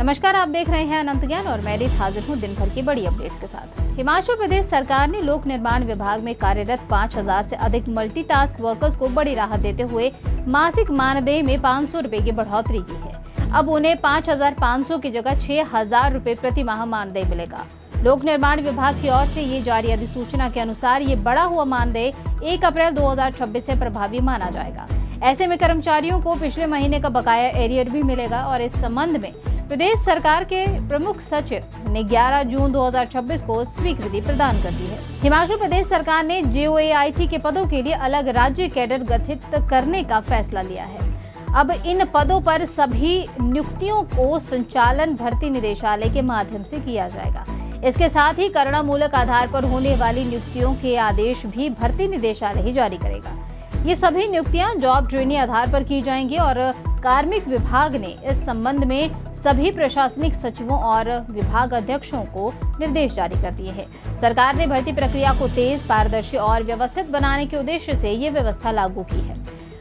नमस्कार, आप देख रहे हैं अनंत ज्ञान और मैं हाजिर हूं दिन भर की बड़ी अपडेट्स के साथ। हिमाचल प्रदेश सरकार ने लोक निर्माण विभाग में कार्यरत 5000 से अधिक मल्टीटास्क वर्कर्स को बड़ी राहत देते हुए मासिक मानदेय में 500 रुपए की बढ़ोतरी की है। अब उन्हें 5500 की जगह 6000 रुपए प्रति माह मानदेय मिलेगा। लोक निर्माण विभाग की ओर से ये जारी अधिसूचना के अनुसार ये बढ़ा हुआ मानदेय 1 अप्रैल 2026 से प्रभावी माना जाएगा। ऐसे में कर्मचारियों को पिछले महीने का बकाया एरियर भी मिलेगा और इस संबंध में प्रदेश सरकार के प्रमुख सचिव ने 11 जून 2026 को स्वीकृति प्रदान कर दी है। हिमाचल प्रदेश सरकार ने JOAIT के पदों के लिए अलग राज्य कैडर गठित करने का फैसला लिया है। अब इन पदों पर सभी नियुक्तियों को संचालन भर्ती निदेशालय के माध्यम से किया जाएगा। इसके साथ ही करुणामूलक आधार पर होने वाली नियुक्तियों के आदेश भी भर्ती निदेशालय ही जारी करेगा। ये सभी नियुक्तियां जॉब ट्रेनी आधार पर की जाएंगी और कार्मिक विभाग ने इस संबंध में सभी प्रशासनिक सचिवों और विभाग अध्यक्षों को निर्देश जारी कर दिए हैं। सरकार ने भर्ती प्रक्रिया को तेज, पारदर्शी और व्यवस्थित बनाने के उद्देश्य से ये व्यवस्था लागू की है।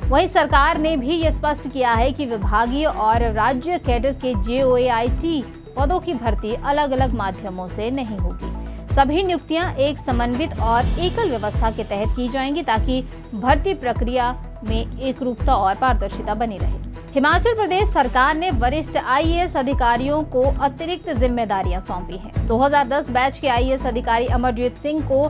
वहीं सरकार ने भी ये स्पष्ट किया है कि विभागीय और राज्य कैडर के JOAIT पदों की भर्ती अलग अलग माध्यमों से नहीं होगी। सभी नियुक्तियां एक समन्वित और एकल व्यवस्था के तहत की जाएंगी ताकि भर्ती प्रक्रिया में एकरूपता और पारदर्शिता बनी रहे। हिमाचल प्रदेश सरकार ने वरिष्ठ IAS अधिकारियों को अतिरिक्त जिम्मेदारियां सौंपी हैं। 2010 बैच के IAS अधिकारी अमरजीत सिंह को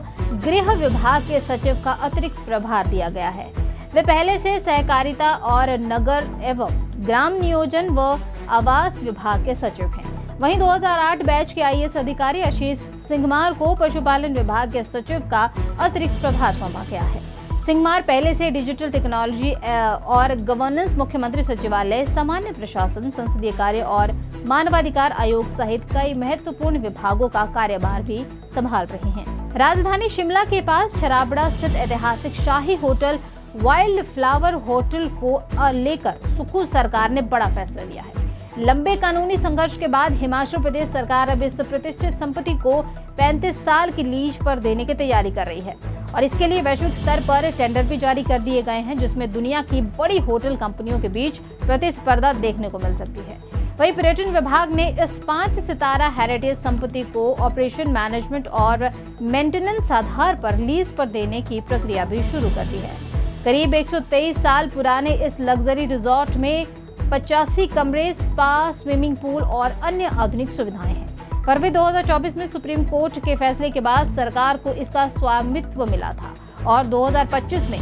गृह विभाग के सचिव का अतिरिक्त प्रभार दिया गया है। वे पहले से सहकारिता और नगर एवं ग्राम नियोजन व आवास विभाग के सचिव हैं। वहीं 2008 बैच के IAS अधिकारी आशीष सिंघमार को पशुपालन विभाग के सचिव का अतिरिक्त प्रभार सौंपा गया है। सिंघमार पहले से डिजिटल टेक्नोलॉजी और गवर्नेंस, मुख्यमंत्री सचिवालय, सामान्य प्रशासन, संसदीय कार्य और मानवाधिकार आयोग सहित कई महत्वपूर्ण विभागों का कार्यभार भी संभाल रहे हैं। राजधानी शिमला के पास छराबड़ा स्थित ऐतिहासिक शाही होटल वाइल्ड फ्लावर होटल को लेकर सुखू सरकार ने बड़ा फैसला लिया है। लंबे कानूनी संघर्ष के बाद हिमाचल प्रदेश सरकार अब इस प्रतिष्ठित संपत्ति को 35 साल की लीज पर देने की तैयारी कर रही है और इसके लिए वैश्विक स्तर पर टेंडर भी जारी कर दिए गए हैं, जिसमें दुनिया की बड़ी होटल कंपनियों के बीच प्रतिस्पर्धा देखने को मिल सकती है। वहीं पर्यटन विभाग ने इस 5 सितारा हेरिटेज संपत्ति को ऑपरेशन, मैनेजमेंट और मेंटेनेंस आधार पर लीज पर देने की प्रक्रिया भी शुरू कर दी है। करीब 123 साल पुराने इस लग्जरी रिजॉर्ट में 85 कमरे, स्पा, स्विमिंग पूल और अन्य आधुनिक सुविधाएं हैं। फरवरी 2024 में सुप्रीम कोर्ट के फैसले के बाद सरकार को इसका स्वामित्व मिला था और 2025 में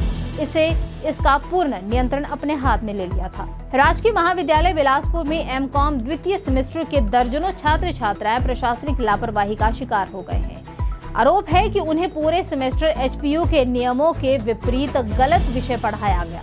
इसका पूर्ण नियंत्रण अपने हाथ में ले लिया था। राजकीय महाविद्यालय बिलासपुर में MCOM द्वितीय सेमेस्टर के दर्जनों छात्र छात्राएं प्रशासनिक लापरवाही का शिकार हो गए हैं। आरोप है कि उन्हें पूरे सेमेस्टर HPU के नियमों के विपरीत गलत विषय पढ़ाया गया।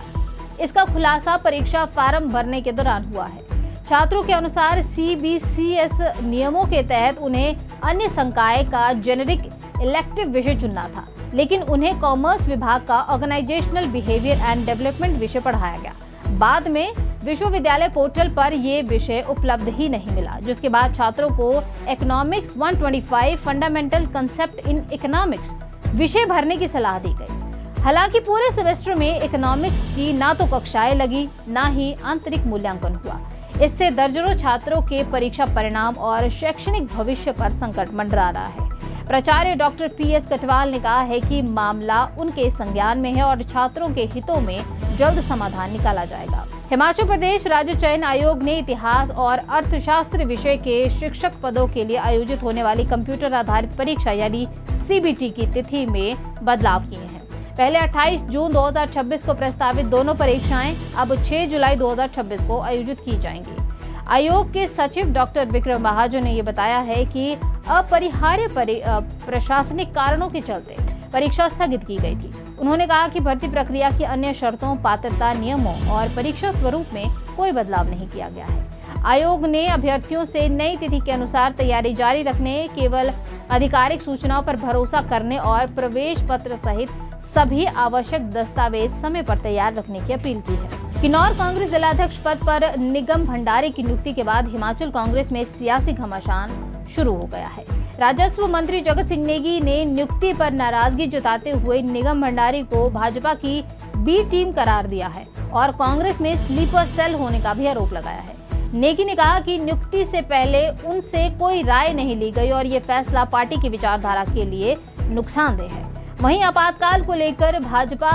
इसका खुलासा परीक्षा फार्म भरने के दौरान हुआ है। छात्रों के अनुसार CBCS नियमों के तहत उन्हें अन्य संकाय का जेनेरिक इलेक्टिव विषय चुनना था, लेकिन उन्हें कॉमर्स विभाग का ऑर्गेनाइजेशनल बिहेवियर एंड डेवलपमेंट विषय पढ़ाया गया। बाद में विश्वविद्यालय पोर्टल पर यह विषय उपलब्ध ही नहीं मिला, जिसके बाद छात्रों को economics 125 fundamental concept in economics विषय भरने की सलाह दी गई। हालांकि पूरे सेमेस्टर में इकोनॉमिक्स की ना तो कक्षाएं लगी, ना ही आंतरिक मूल्यांकन हुआ। इससे दर्जनों छात्रों के परीक्षा परिणाम और शैक्षणिक भविष्य पर संकट मंडरा रहा है। प्राचार्य डॉक्टर PS कटवाल ने कहा है कि मामला उनके संज्ञान में है और छात्रों के हितों में जल्द समाधान निकाला जाएगा। हिमाचल प्रदेश राज्य चयन आयोग ने इतिहास और अर्थशास्त्र विषय के शिक्षक पदों के लिए आयोजित होने वाली कंप्यूटर आधारित परीक्षा यानी CBT की तिथि में बदलाव किए हैं। पहले 28 जून 2026 को प्रस्तावित दोनों परीक्षाएं अब 6 जुलाई 2026 को आयोजित की जाएंगी। आयोग के सचिव डॉक्टर विक्रम महाजन ने ये बताया है कि अपरिहार्य प्रशासनिक कारणों के चलते परीक्षा स्थगित की गई थी। उन्होंने कहा कि भर्ती प्रक्रिया की अन्य शर्तों, पात्रता नियमों और परीक्षा स्वरूप में कोई बदलाव नहीं किया गया है। आयोग ने अभ्यर्थियों से नई तिथि के अनुसार तैयारी जारी रखने, केवल आधिकारिक सूचनाओं पर भरोसा करने और प्रवेश पत्र सहित सभी आवश्यक दस्तावेज समय पर तैयार रखने की अपील की है। किन्नौर कांग्रेस जिलाध्यक्ष पद पर निगम भंडारी की नियुक्ति के बाद हिमाचल कांग्रेस में सियासी घमासान शुरू हो गया है। राजस्व मंत्री जगत सिंह नेगी ने नियुक्ति पर नाराजगी जताते हुए निगम भंडारी को भाजपा की B टीम करार दिया है और कांग्रेस में स्लीपर सेल होने का भी आरोप लगाया है। नेगी ने कहा कि नियुक्ति से पहले उनसे कोई राय नहीं ली गई और ये फैसला पार्टी की विचारधारा के लिए नुकसानदेह है। वहीं आपातकाल को लेकर भाजपा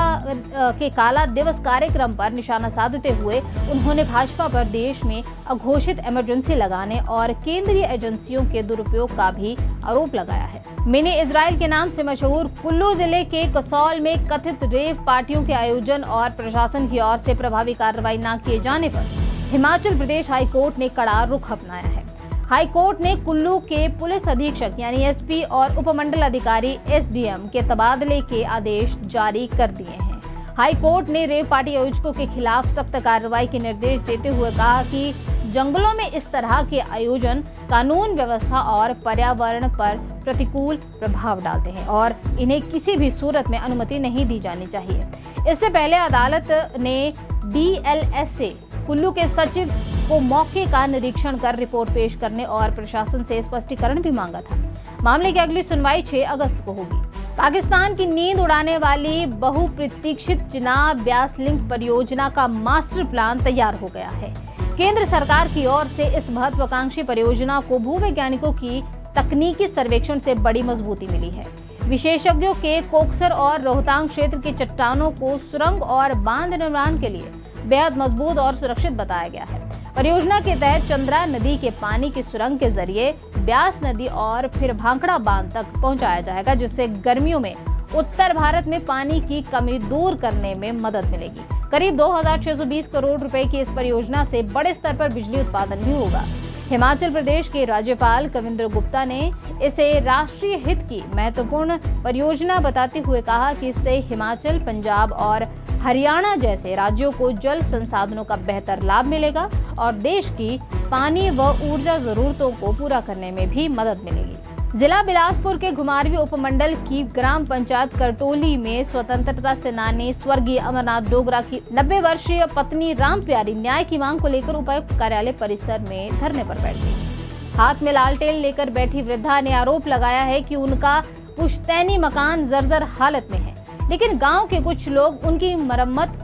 के काला दिवस कार्यक्रम पर निशाना साधते हुए उन्होंने भाजपा पर देश में अघोषित इमरजेंसी लगाने और केंद्रीय एजेंसियों के दुरुपयोग का भी आरोप लगाया है। मिनी इजराइल के नाम से मशहूर कुल्लू जिले के कसौल में कथित रेव पार्टियों के आयोजन और प्रशासन की ओर से प्रभावी कार्रवाई न किए जाने पर हिमाचल प्रदेश हाई कोर्ट ने कड़ा रुख अपनाया है। हाई कोर्ट ने कुल्लू के पुलिस अधीक्षक यानी एसपी और उपमंडल अधिकारी एसडीएम के तबादले के आदेश जारी कर दिए हैं। हाई कोर्ट ने रेव पार्टी आयोजकों के खिलाफ सख्त कार्रवाई के निर्देश देते हुए कहा कि जंगलों में इस तरह के आयोजन कानून व्यवस्था और पर्यावरण पर प्रतिकूल प्रभाव डालते हैं और इन्हें किसी भी सूरत में अनुमति नहीं दी जानी चाहिए। इससे पहले अदालत ने डीएलएस से कुल्लू के सचिव को मौके का निरीक्षण कर रिपोर्ट पेश करने और प्रशासन से स्पष्टीकरण भी मांगा था। मामले की अगली सुनवाई 6 अगस्त को होगी। पाकिस्तान की नींद उड़ाने वाली बहुप्रतीक्षित चिनाब ब्यास लिंक परियोजना का मास्टर प्लान तैयार हो गया है। केंद्र सरकार की ओर से इस महत्वाकांक्षी परियोजना को भूवैज्ञानिकों की तकनीकी सर्वेक्षण से बड़ी मजबूती मिली है। विशेषज्ञों के कोकसर और रोहतांग क्षेत्र की चट्टानों को सुरंग और बांध निर्माण के लिए बेहद मजबूत और सुरक्षित बताया गया है। परियोजना के तहत चंद्रा नदी के पानी की सुरंग के जरिए ब्यास नदी और फिर भांखड़ा बांध तक पहुंचाया जाएगा, जिससे गर्मियों में उत्तर भारत में पानी की कमी दूर करने में मदद मिलेगी। करीब 2620 करोड़ रुपए की इस परियोजना से बड़े स्तर पर बिजली उत्पादन भी होगा। हिमाचल प्रदेश के राज्यपाल कविंद्र गुप्ता ने इसे राष्ट्रीय हित की महत्वपूर्ण परियोजना बताते हुए कहा कि इससे हिमाचल, पंजाब और हरियाणा जैसे राज्यों को जल संसाधनों का बेहतर लाभ मिलेगा और देश की पानी व ऊर्जा जरूरतों को पूरा करने में भी मदद मिलेगी। जिला बिलासपुर के घुमारवीं उपमंडल की ग्राम पंचायत करटोली में स्वतंत्रता सेनानी स्वर्गीय अमरनाथ डोगरा की 90 वर्षीय पत्नी राम प्यारी न्याय की मांग को लेकर उपायुक्त कार्यालय परिसर में धरने पर बैठ गई। हाथ में लालटेन लेकर बैठी वृद्धा ने आरोप लगाया है कि उनका पुश्तैनी मकान जर्जर हालत में है, लेकिन गांव के कुछ लोग उनकी मरम्मत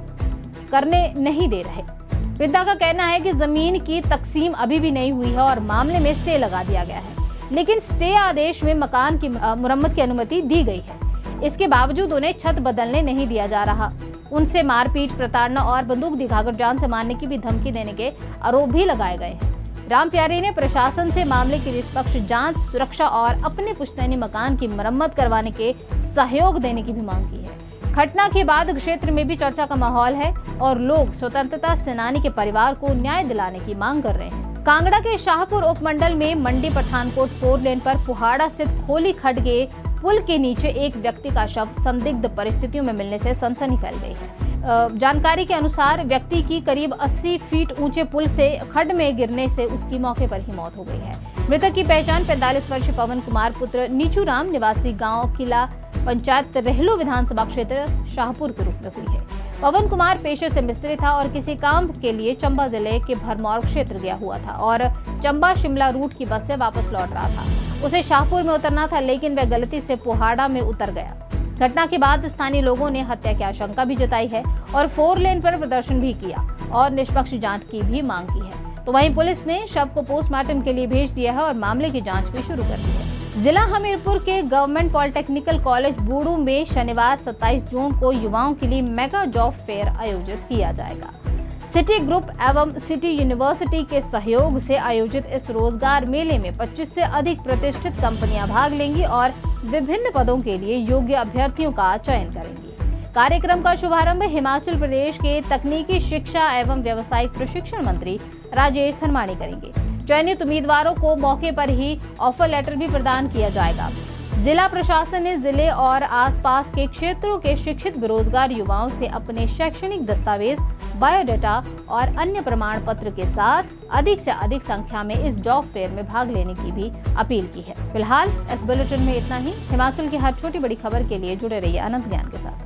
करने नहीं दे रहे। वृद्धा का कहना है कि जमीन की तकसीम अभी भी नहीं हुई है और मामले में स्टे लगा दिया गया है, लेकिन स्टे आदेश में मकान की मुरम्मत की अनुमति दी गई है। इसके बावजूद उन्हें छत बदलने नहीं दिया जा रहा। उनसे मारपीट, प्रताड़ना और बंदूक दिखाकर जान से मारने की भी धमकी देने के आरोप भी लगाए गए हैं। राम प्यारी ने प्रशासन से मामले की निष्पक्ष जांच, सुरक्षा और अपने पुश्तैनी मकान की मरम्मत करवाने के सहयोग देने की भी मांग की है। घटना के बाद क्षेत्र में भी चर्चा का माहौल है और लोग स्वतंत्रता सेनानी के परिवार को न्याय दिलाने की मांग कर रहे हैं। कांगड़ा के शाहपुर उपमंडल में मंडी पठानकोट 4 लेन पर पुहाड़ा स्थित खोली खड्ड के पुल के नीचे एक व्यक्ति का शव संदिग्ध परिस्थितियों में मिलने से सनसनी फैल गई है। जानकारी के अनुसार व्यक्ति की करीब 80 फीट ऊंचे पुल से खड्ड में गिरने से उसकी मौके पर ही मौत हो गई है। मृतक की पहचान 45 वर्षीय पवन कुमार पुत्र नीचू राम निवासी गांव किला पंचायत रेहलो विधानसभा क्षेत्र शाहपुर के रूप में हुई है। पवन कुमार पेशे से मिस्त्री था और किसी काम के लिए चंबा जिले के भरमौर क्षेत्र गया हुआ था और चंबा शिमला रूट की बस से वापस लौट रहा था। उसे शाहपुर में उतरना था, लेकिन वह गलती से पुहाड़ा में उतर गया। घटना के बाद स्थानीय लोगों ने हत्या की आशंका भी जताई है और 4 लेन पर प्रदर्शन भी किया और निष्पक्ष जांच की भी मांग की है। तो वहीं पुलिस ने शव को पोस्टमार्टम के लिए भेज दिया है और मामले की जांच भी शुरू कर दी है। जिला हमीरपुर के गवर्नमेंट पॉलिटेक्निकल कॉलेज बूड़ू में शनिवार 27 जून को युवाओं के लिए मेगा जॉब फेयर आयोजित किया जाएगा। सिटी ग्रुप एवं सिटी यूनिवर्सिटी के सहयोग से आयोजित इस रोजगार मेले में 25 से अधिक प्रतिष्ठित कंपनियां भाग लेंगी और विभिन्न पदों के लिए योग्य अभ्यर्थियों का चयन करेंगी। कार्यक्रम का शुभारंभ हिमाचल प्रदेश के तकनीकी शिक्षा एवं व्यावसायिक प्रशिक्षण मंत्री राजेश धर्माणी करेंगे। चयनित उम्मीदवारों को मौके पर ही ऑफर लेटर भी प्रदान किया जाएगा। जिला प्रशासन ने जिले और आसपास के क्षेत्रों के शिक्षित बेरोजगार युवाओं से अपने शैक्षणिक दस्तावेज, बायोडाटा और अन्य प्रमाण पत्र के साथ अधिक से अधिक संख्या में इस जॉब फेयर में भाग लेने की भी अपील की है। फिलहाल इस बुलेटिन में इतना ही। हिमाचल की हर छोटी बड़ी खबर के लिए जुड़े रहिए अनंत ज्ञान के साथ।